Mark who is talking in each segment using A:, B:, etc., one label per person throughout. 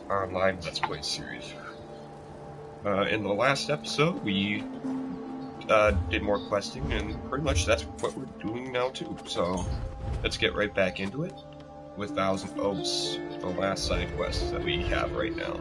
A: online Let's Play series. In the last episode, we did more questing, and pretty much that's what we're doing now too. So let's get right back into it with Thousand Oaks, the last side quest that we have right now.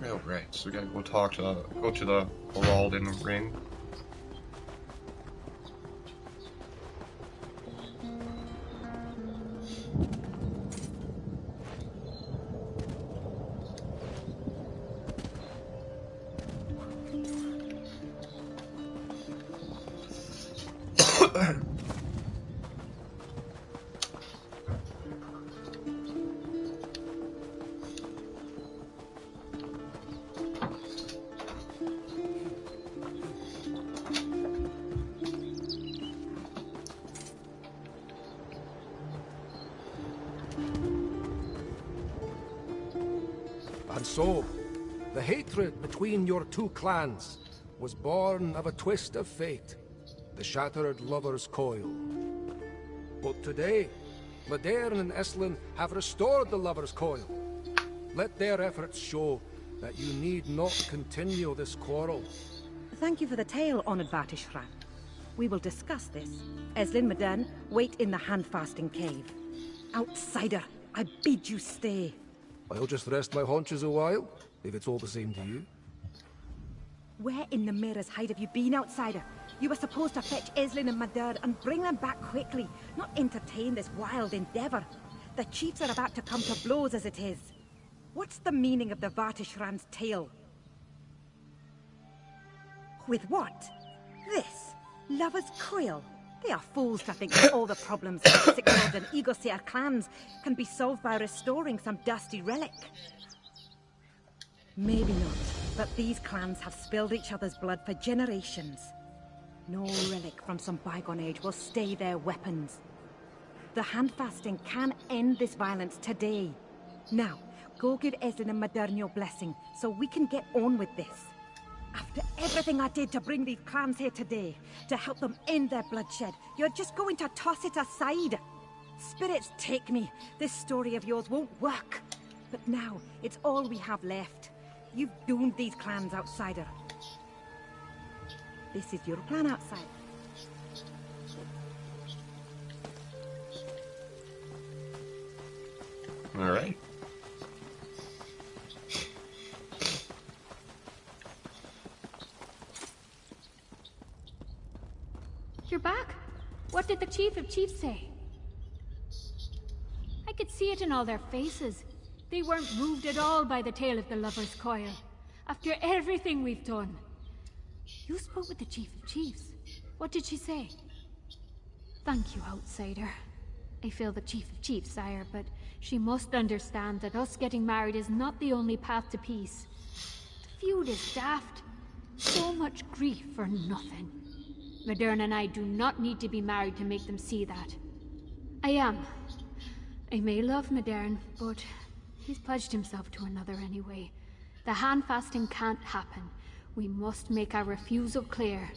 A: Alright, so we gotta go go to the Heraldin Ring.
B: And so, the hatred between your two clans was born of a twist of fate, the shattered lover's coil. But today, Modern and Eslin have restored the lover's coil. Let their efforts show that you need not continue this quarrel.
C: Thank you for the tale, Honored Vartishran. We will discuss this. Eslin Modern, wait in the hand-fasting cave. Outsider, I bid you stay.
B: I'll just rest my haunches a while, if it's all the same to you.
C: Where in the mirror's hide have you been, outsider? You were supposed to fetch Eslin and Madar and bring them back quickly, not entertain this wild endeavor. The chiefs are about to come to blows as it is. What's the meaning of the Vartishran's tale? With what? This? Lover's coil? They are fools to think that all the problems of the Signod and Eagleseer clans can be solved by restoring some dusty relic. Maybe not, but these clans have spilled each other's blood for generations. No relic from some bygone age will stay their weapons. The hand-fasting can end this violence today. Now, go give Eslin and Modern your blessing, so we can get on with this. After everything I did to bring these clans here today, to help them end their bloodshed, you're just going to toss it aside. Spirits take me. This story of yours won't work. But now, it's all we have left. You've doomed these clans, outsider. This is your plan, outsider.
A: Alright.
D: You're back? What did the Chief of Chiefs say? I could see it in all their faces. They weren't moved at all by the tale of the Lover's Coil. After everything we've done. You spoke with the Chief of Chiefs. What did she say? Thank you, outsider. I feel the Chief of Chiefs, sire, but she must understand that us getting married is not the only path to peace. The feud is daft. So much grief for nothing. Modern and I do not need to be married to make them see that. I may love Modern, but he's pledged himself to another anyway. The hand-fasting can't happen. We must make our refusal clear.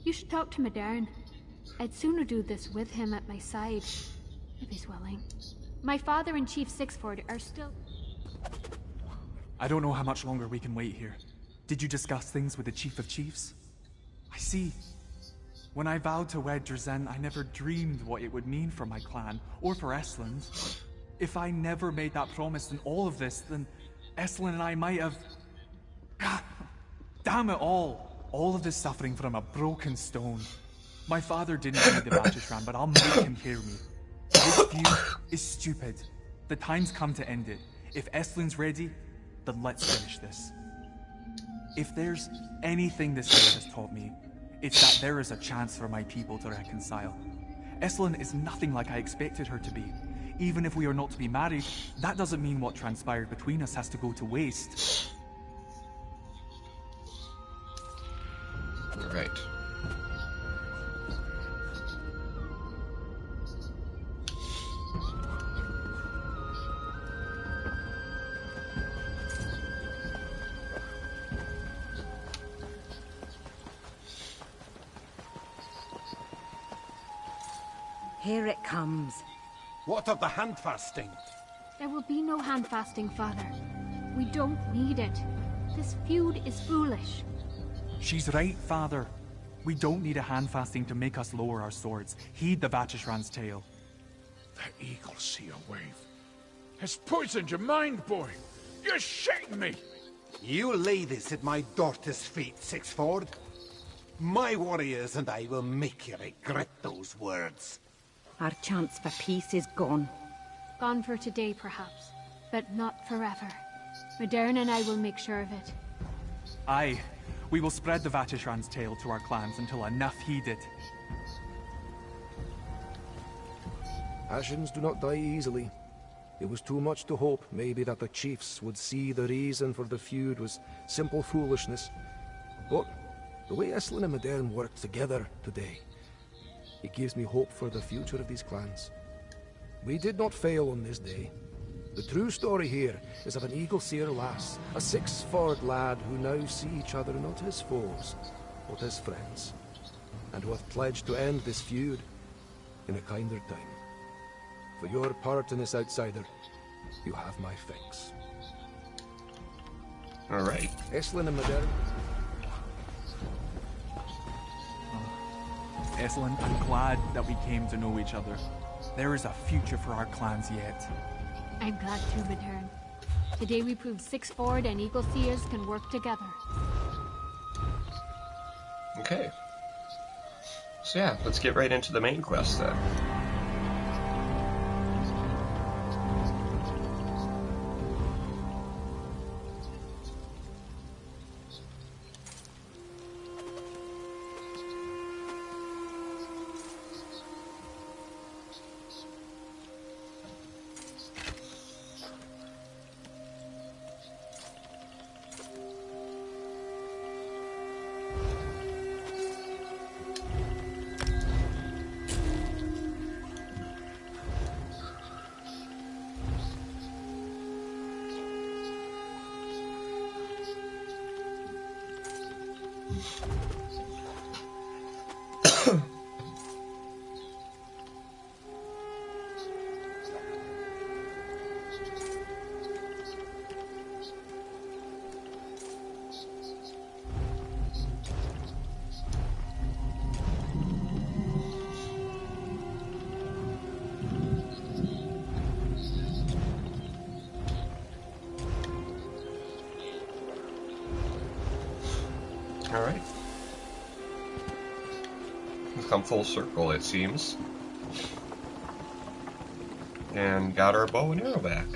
D: You should talk to Modern. I'd sooner do this with him at my side, if he's willing. My father and Chief Sixford are still...
E: I don't know how much longer we can wait here. Did you discuss things with the Chief of Chiefs? I see. When I vowed to wed Drazyn, I never dreamed what it would mean for my clan, or for Esland. If I never made that promise in all of this, then Eslin and I might have... Damn it all! All of this suffering from a broken stone. My father didn't need the Batishram, but I'll make him hear me. This feud is stupid. The time's come to end it. If Eslin's ready, then let's finish this. If there's anything this day has taught me, it's that there is a chance for my people to reconcile. Eslin is nothing like I expected her to be. Even if we are not to be married, that doesn't mean what transpired between us has to go to waste.
A: All right.
C: Here it comes.
F: What of the handfasting?
D: There will be no handfasting, Father. We don't need it. This feud is foolish.
E: She's right, Father. We don't need a handfasting to make us lower our swords. Heed the Vatishran's tale.
G: The Eagle Seer wave has poisoned your mind, boy. You're shitting me.
F: You lay this at my daughter's feet, Sixford. My warriors and I will make you regret those words.
C: Our chance for peace is gone.
D: Gone for today, perhaps, but not forever. Modern and I will make sure of it.
E: Aye, we will spread the Vatishran's tale to our clans until enough heed it.
B: Ashians do not die easily. It was too much to hope, maybe, that the chiefs would see the reason for the feud was simple foolishness. But the way Islin and Modern worked together today, it gives me hope for the future of these clans. We did not fail on this day. The true story here is of an Eagle Seer lass, a Sixford lad who now see each other not as foes, but as friends, and who have pledged to end this feud in a kinder time. For your part in this outsider, you have my thanks.
A: All right.
B: Islin and Modern.
E: Esselin, I'm glad that we came to know each other. There is a future for our clans yet.
D: I'm glad to, Modern. Today we proved Sixford and Eagle Seers can work together.
A: Okay. So yeah, let's get right into the main quest then. All right. We've come full circle, it seems. And got our bow and arrow back.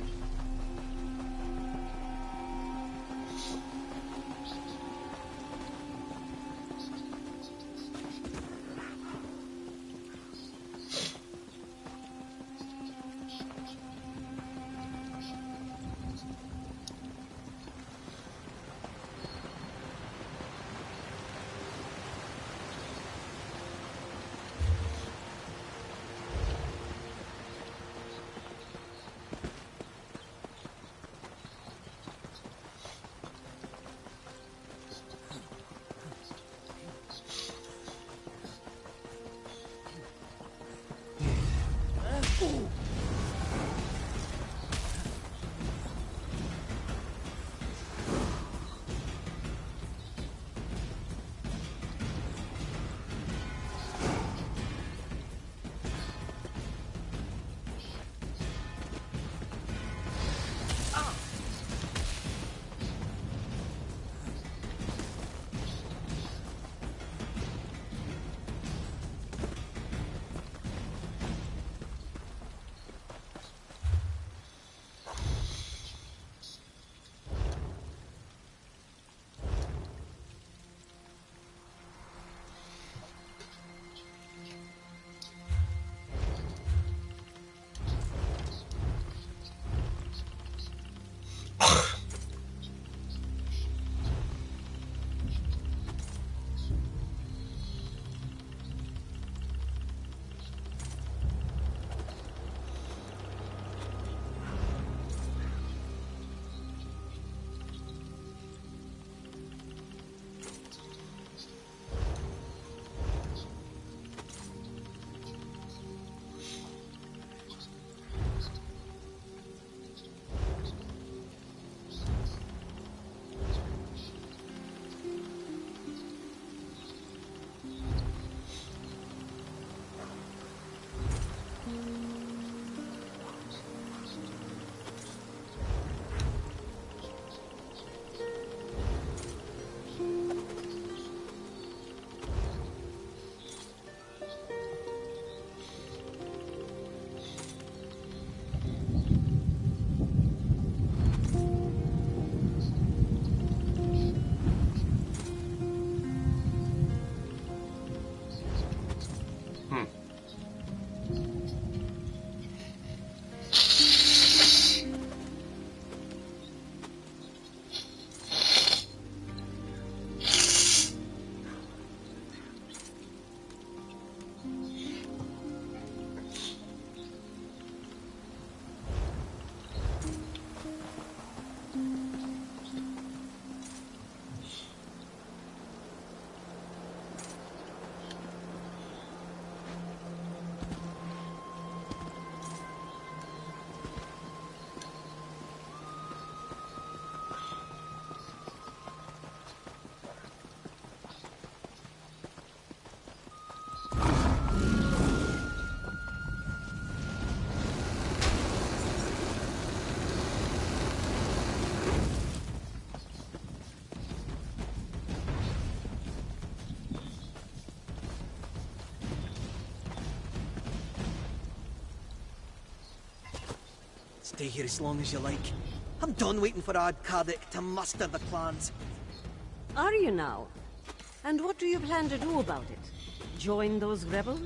H: Stay here as long as you like. I'm done waiting for Ad Kaddick to muster the clans.
I: Are you now? And what do you plan to do about it? Join those rebels?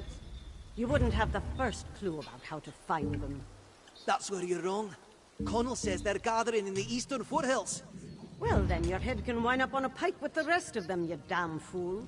I: You wouldn't have the first clue about how to find them.
H: That's where you're wrong. Connell says they're gathering in the eastern foothills.
I: Well, then your head can wind up on a pike with the rest of them, you damn fool.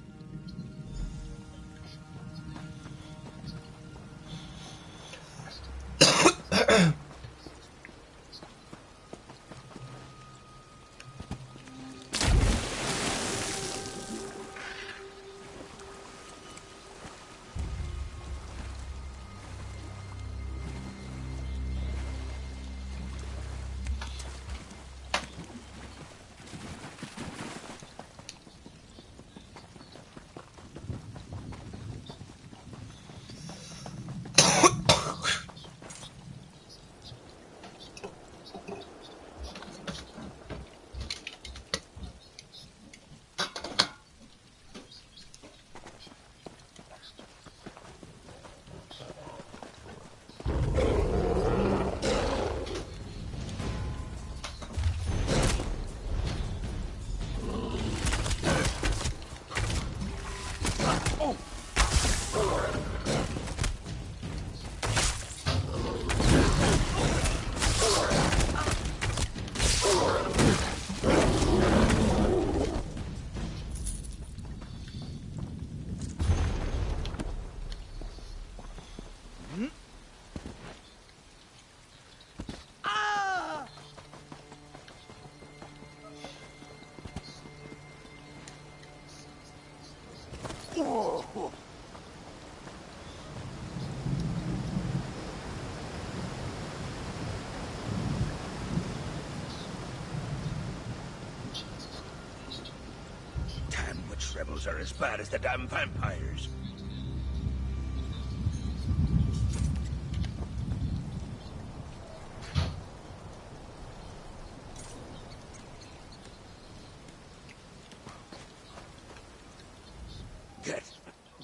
J: Damn witch rebels are as bad as the damn vampires.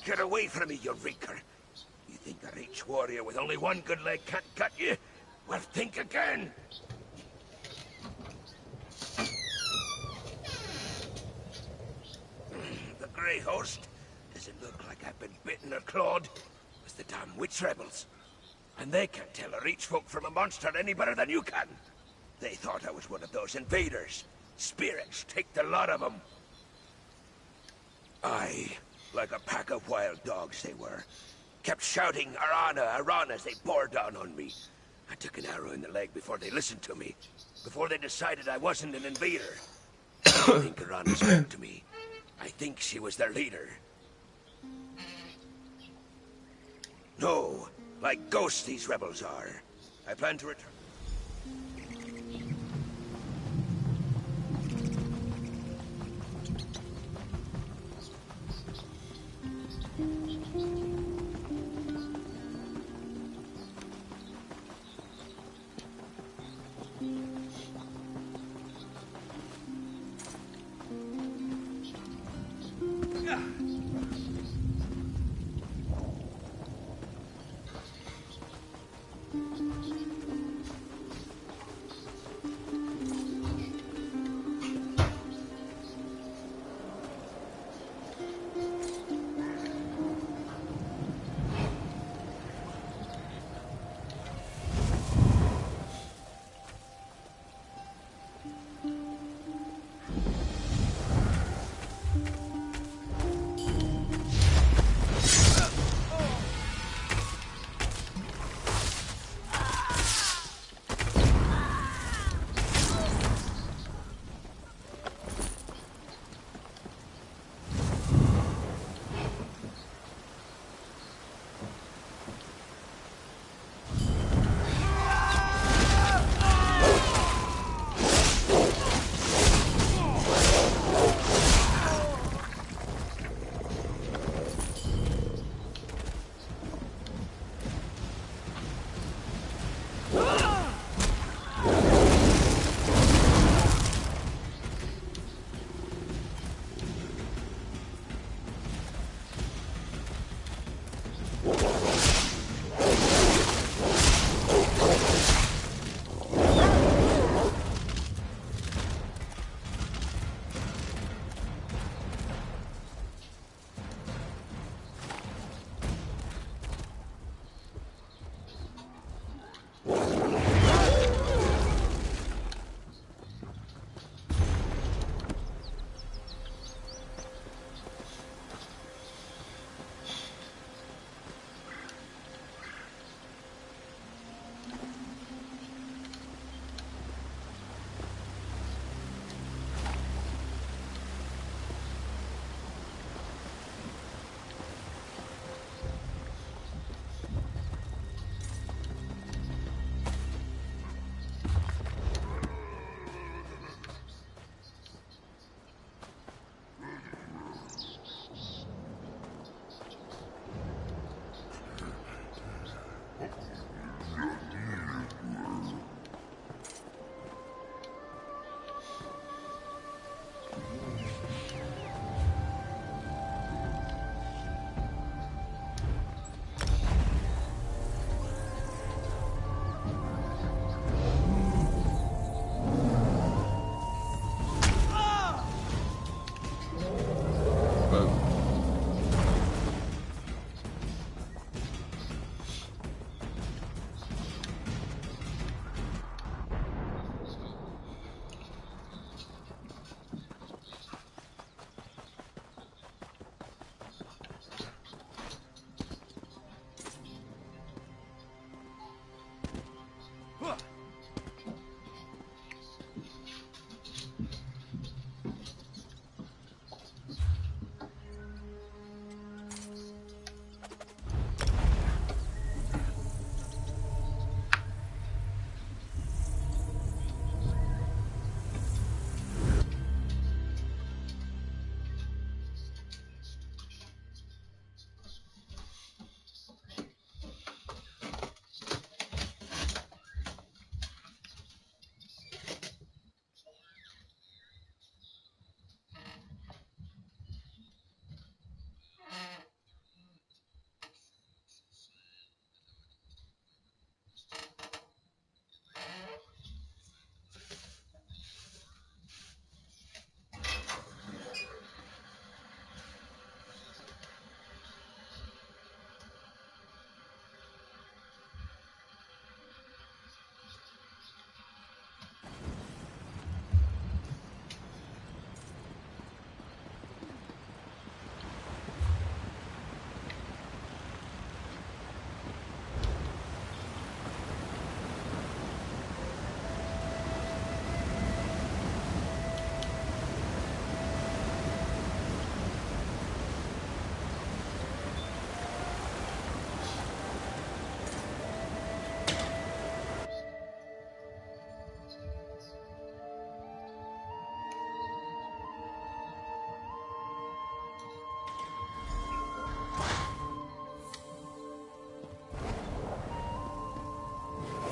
J: Get away from me, you reeker. You think a rich warrior with only one good leg can't cut you? Well, think again. The grey host? Does it look like I've been bitten or clawed? It's the damn witch rebels. And they can't tell a reach folk from a monster any better than you can. They thought I was one of those invaders. Spirits, take the lot of them. Aye. Like a pack of wild dogs they were. Kept shouting, Arana, Arana, as they bore down on me. I took an arrow in the leg before they listened to me. Before they decided I wasn't an invader. I don't think Arana spoke to me. I think she was their leader. No, like ghosts these rebels are. I plan to return.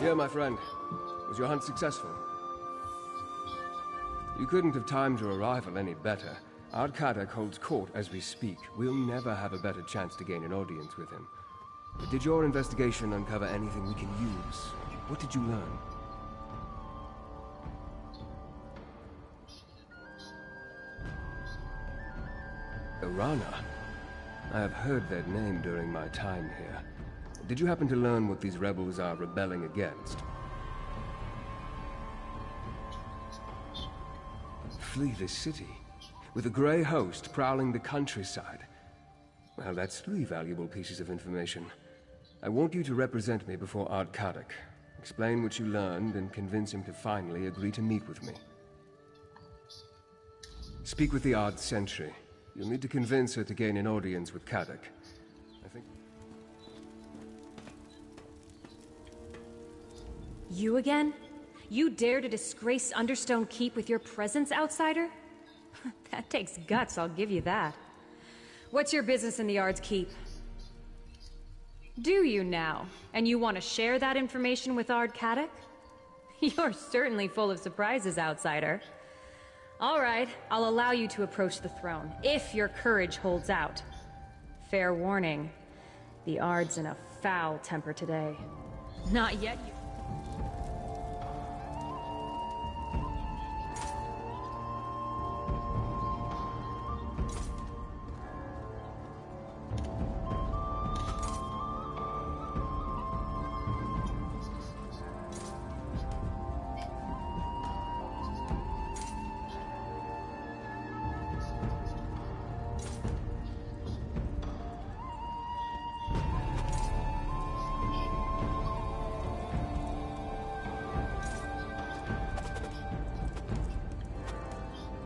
K: Yeah, my friend. Was your hunt successful? You couldn't have timed your arrival any better. Ardkadak holds court as we speak. We'll never have a better chance to gain an audience with him. But did your investigation uncover anything we can use? What did you learn? Arana? I have heard that name during my time here. Did you happen to learn what these rebels are rebelling against? Flee the city, with a grey host prowling the countryside. Well, that's 3 valuable pieces of information. I want you to represent me before Ardkadak. Explain what you learned and convince him to finally agree to meet with me. Speak with the Ard Sentry. You'll need to convince her to gain an audience with Kadak. I think...
L: You again? You dare to disgrace Understone Keep with your presence, outsider? That takes guts, I'll give you that. What's your business in the Ard's Keep? Do you now? And you want to share that information with Ardkadak? You're certainly full of surprises, outsider. All right, I'll allow you to approach the throne, if your courage holds out. Fair warning, the Ard's in a foul temper today. Not yet, you...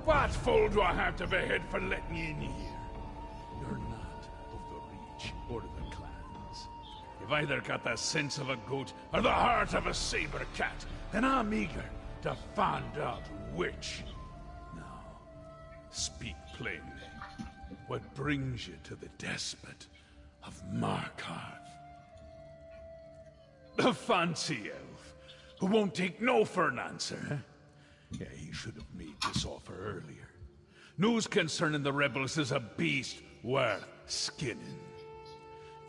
G: What fool do I have to behead for letting you in here? You're not of the Reach or the clans. You've either got the sense of a goat or the heart of a saber cat, and I'm eager to find out which. Now, speak plainly. What brings you to the despot of Markarth? The fancy elf, who won't take no for an answer, huh? Yeah, he should have made this offer earlier. News concerning the rebels is a beast worth skinning.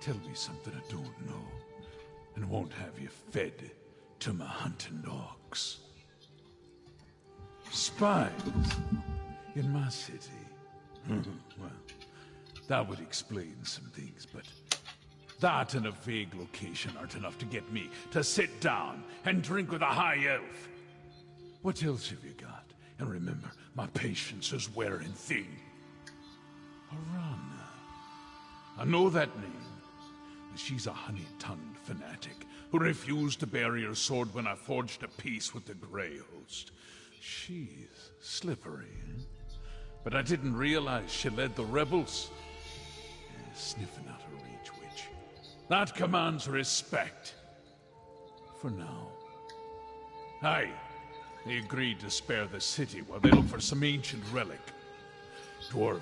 G: Tell me something I don't know, and won't have you fed to my hunting dogs. Spies in my city? Well, that would explain some things, but that and a vague location aren't enough to get me to sit down and drink with a high elf. What else have you got? And remember, my patience is wearing thin. Arana. I know that name. But she's a honey-tongued fanatic who refused to bury her sword when I forged a peace with the Grey Host. She's slippery, eh? But I didn't realize she led the rebels. Sniffing out a Reach witch. That commands respect. For now. Aye. They agreed to spare the city while they look for some ancient relic. Dwarven,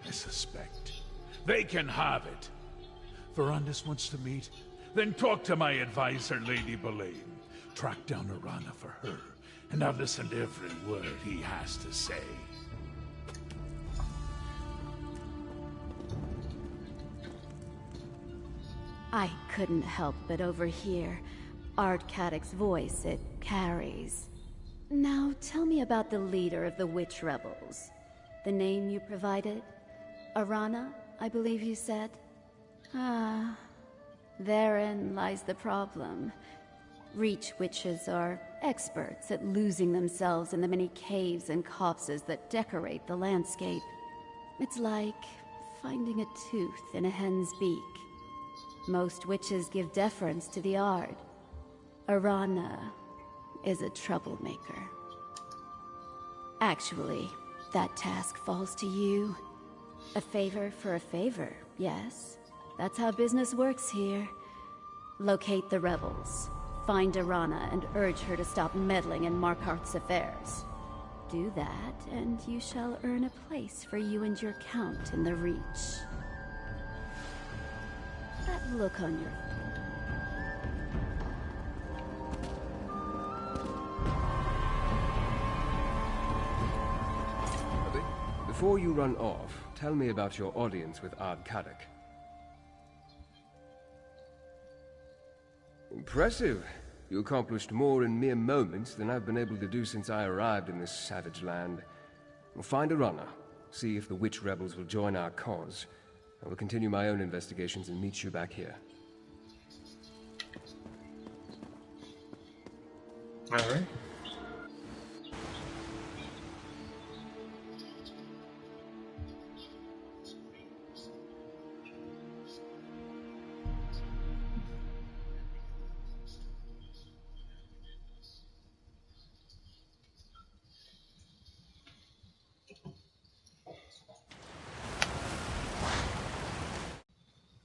G: I suspect. They can have it. Verandis wants to meet? Then talk to my advisor, Lady Boleyn. Track down Arana for her, and I'll listen to every word he has to say.
L: I couldn't help but overhear Ardkadak's voice. It carries. Now, tell me about the leader of the witch rebels. The name you provided? Arana, I believe you said? Ah, therein lies the problem. Reach witches are experts at losing themselves in the many caves and copses that decorate the landscape. It's like finding a tooth in a hen's beak. Most witches give deference to the Ard. Arana is a troublemaker. Actually, that task falls to you. A favor for a favor, yes. That's how business works here. Locate the rebels, find Arana, and urge her to stop meddling in Markarth's affairs. Do that, and you shall earn a place for you and your count in the Reach. That look on your
K: Before you run off, tell me about your audience with Ard Kadok. Impressive. You accomplished more in mere moments than I've been able to do since I arrived in this savage land. We'll find a runner, see if the witch rebels will join our cause. I will continue my own investigations and meet you back here.
A: All right.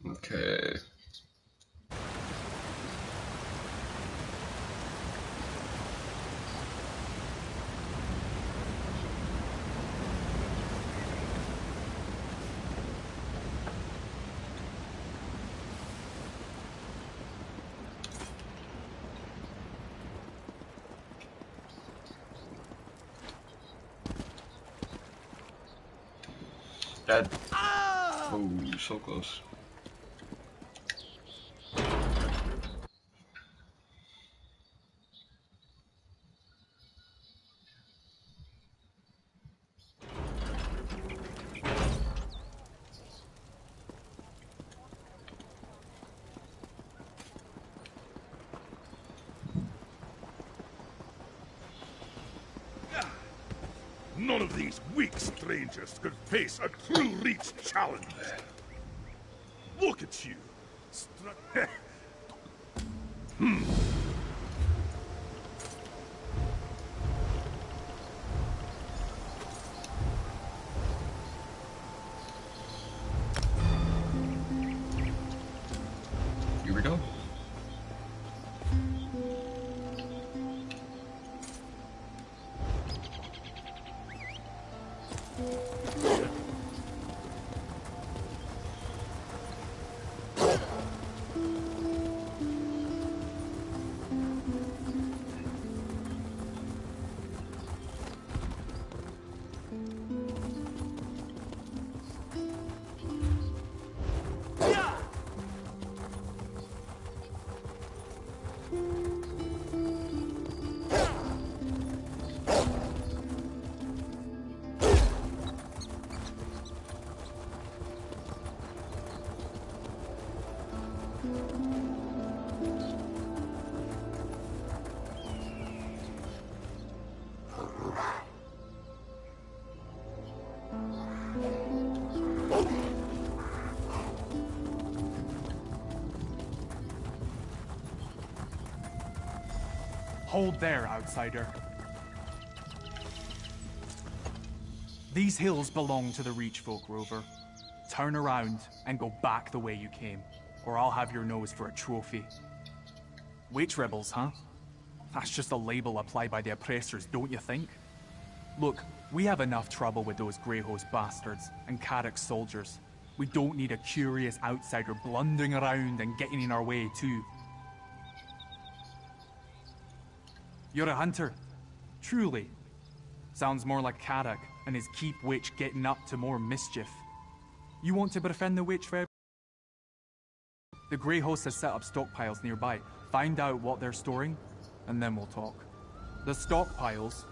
A: Okay. That. Oh, so close.
G: None of these weak strangers could face a true Reach challenge. Look at you.
A: Here we go.
E: Hold there, outsider. These hills belong to the Reach folk, Rover. Turn around and go back the way you came, or I'll have your nose for a trophy. Witch rebels, huh? That's just a label applied by the oppressors, don't you think? Look, we have enough trouble with those Greyhost bastards and Kadok's soldiers. We don't need a curious outsider blundering around and getting in our way, too. You're a hunter. Truly. Sounds more like Kadok and his keep witch getting up to more mischief. You want to befriend the witch rebel? The Greyhost has set up stockpiles nearby. Find out what they're storing, and then we'll talk. The stockpiles...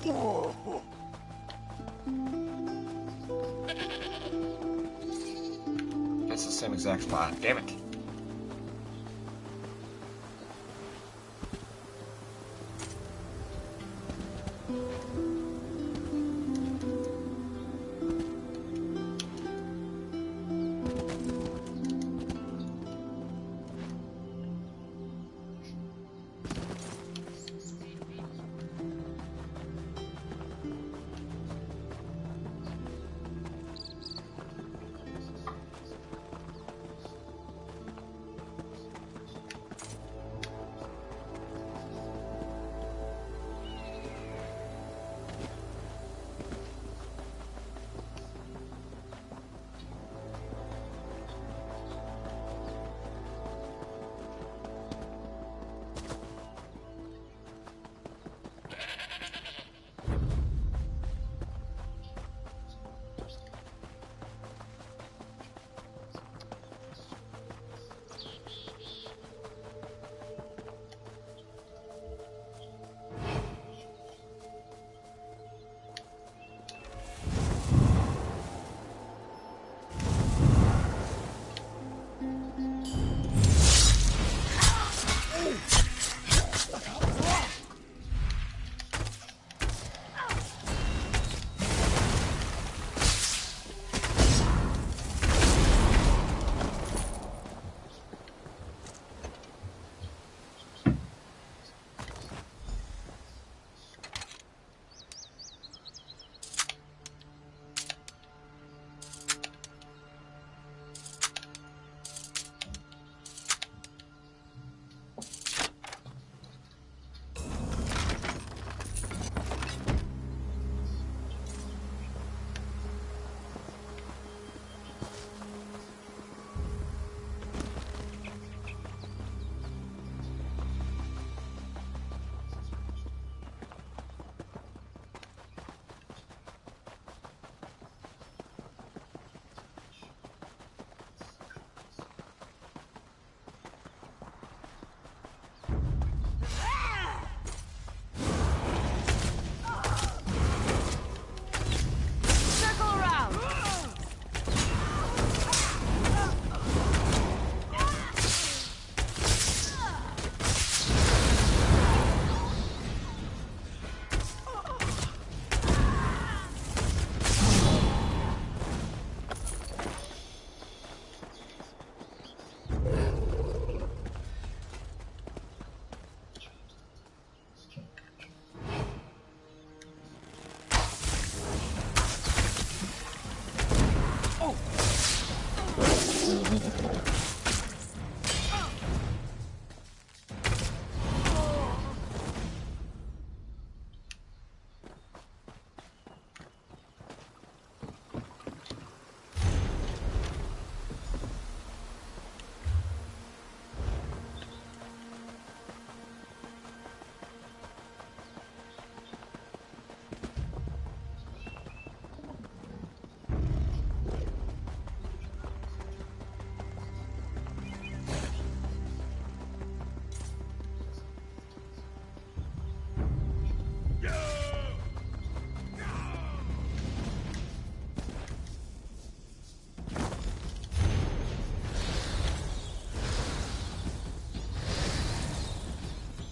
A: It's the same exact spot. Damn it.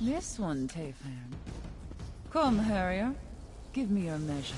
M: This one, Tayfan. Come, Harrier. Give me your measure.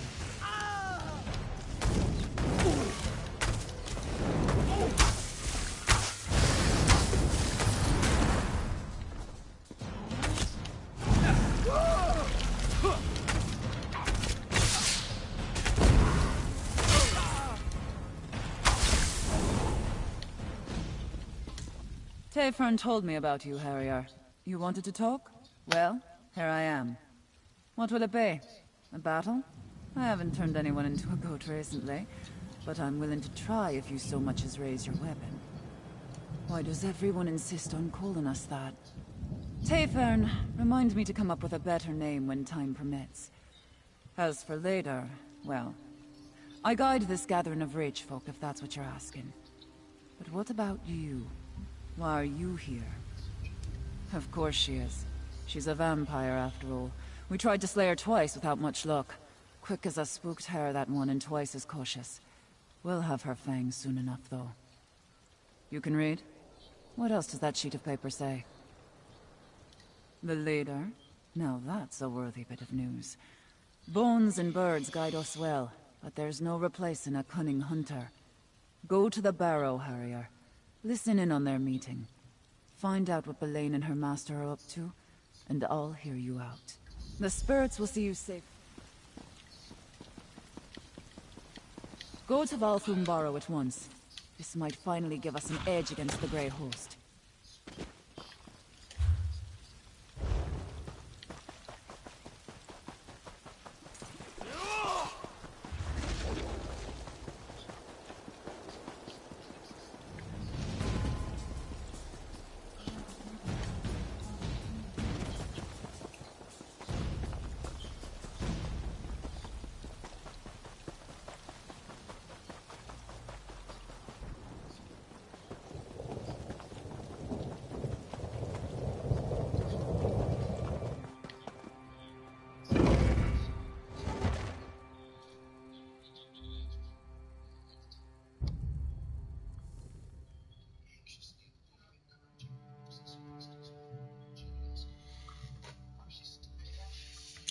M: Tayfern told me about you, Harrier. You wanted to talk? Well, here I am. What will it be? A battle? I haven't turned anyone into a goat recently, but I'm willing to try if you so much as raise your weapon. Why does everyone insist on calling us that? Tayfern, remind me to come up with a better name when time permits. As for later, well, I guide this gathering of rich folk if that's what you're asking. But what about you? Why are you here? Of course she is. She's a vampire after all. We tried to slay her twice without much luck. Quick as a spooked hare, that one, and twice as cautious. We'll have her fangs soon enough, though. You can read? What else does that sheet of paper say? The leader? Now that's a worthy bit of news. Bones and birds guide us well, but there's no replacing a cunning hunter. Go to the barrow, Harrier. Listen in on their meeting. Find out what Belaine and her master are up to, and I'll hear you out. The spirits will see you safe. Go to Valthum Barrow at once. This might finally give us an edge against the Grey Host.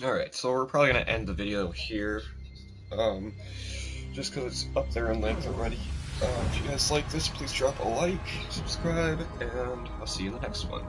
A: Alright, so we're probably going to end the video here, just because it's up there in length already. If you guys like this, please drop a like, subscribe, and I'll see you in the next one.